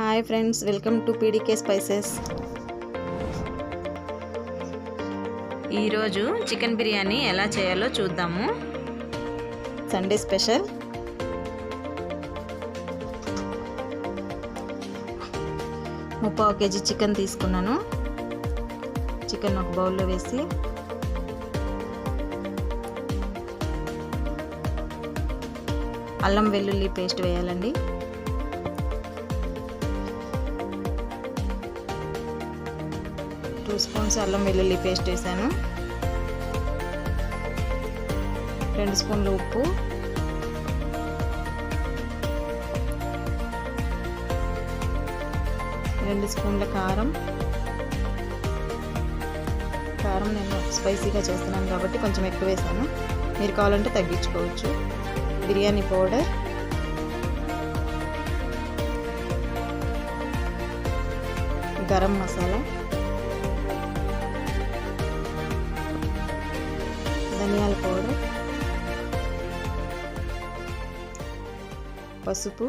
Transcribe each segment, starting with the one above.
Hi friends, welcome to PDK spices. ఈరోజు chicken biryani ఎలా చేయాలో చూద్దాము. Sunday special. ముప్పావు కేజీ చికెన్ తీసుకున్నాను. చికెన్ ఒక బౌల్లో వేసి అల్లం వెల్లుల్లి పేస్ట్ వేయాలండి. టూ స్పూన్స్ అల్లం వెల్లుల్లి పేస్ట్ వేసాను. 2 స్పూన్లు ఉప్పు, 2 స్పూన్ల కారం. నేను స్పైసీగా చేస్తున్నాను కాబట్టి కొంచెం ఎక్కువ వేసాను, మీరు కావాలంటే తగ్గించుకోవచ్చు. బిర్యానీ పౌడర్, గరం మసాలా, ధనియాల పౌడర్, పసుపు,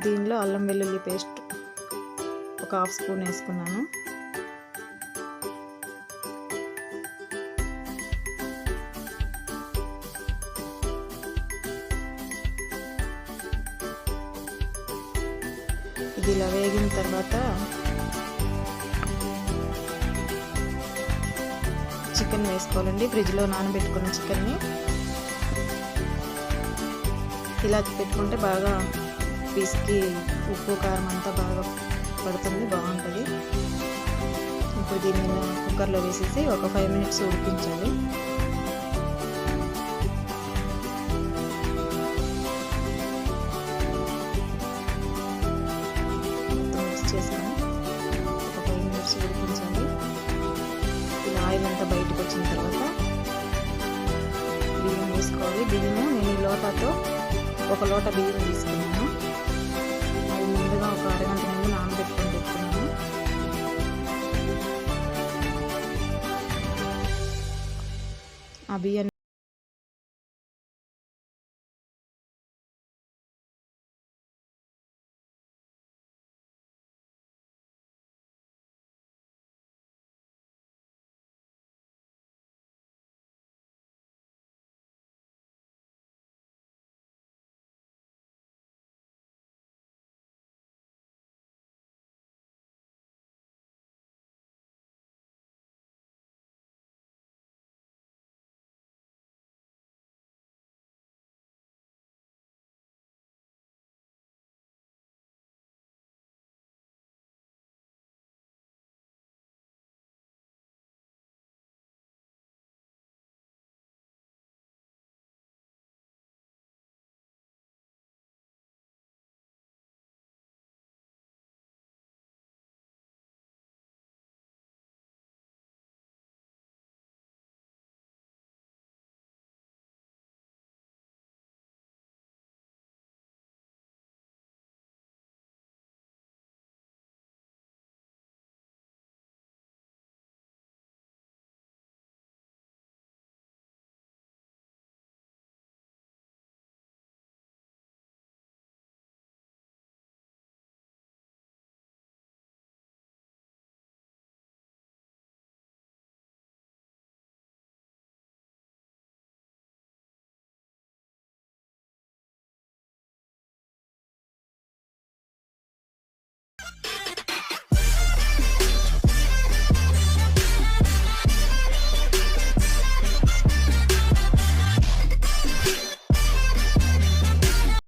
దీనిలో అల్లం వెల్లుల్లి పేస్ట్ ఒక 1/2 స్పూన్ వేసుకున్నాను. ఇది ఇలా వేగిన తర్వాత చికెన్ వేసుకోవాలండి. ఫ్రిడ్జ్లో నానబెట్టుకున్న చికెన్ని ఇలా పెట్టుకుంటే బాగా పీస్కి ఉప్పు కారం అంతా బాగా పడుతుంది, బాగుంటుంది. ఇప్పుడు దీన్ని కుక్కర్లో వేసేసి ఒక 5 మినిట్స్ ఉడికించాలి. మిక్స్ చేసుకొని ఒక 5 మినిట్స్ ఉడికించాలి. ఇలా ఆయిల్ అంతా బయటకు వచ్చిన తర్వాత బియ్యం వేసుకోవాలి. బియ్యము నేను ఈ లోటాతో 1 లోట బియ్యం తీసుకున్నాను. అవి ముందుగా ఒక అరగంట ముందు నానబెట్టుకొని పెట్టుకున్నాను. ఆ బియ్యాన్ని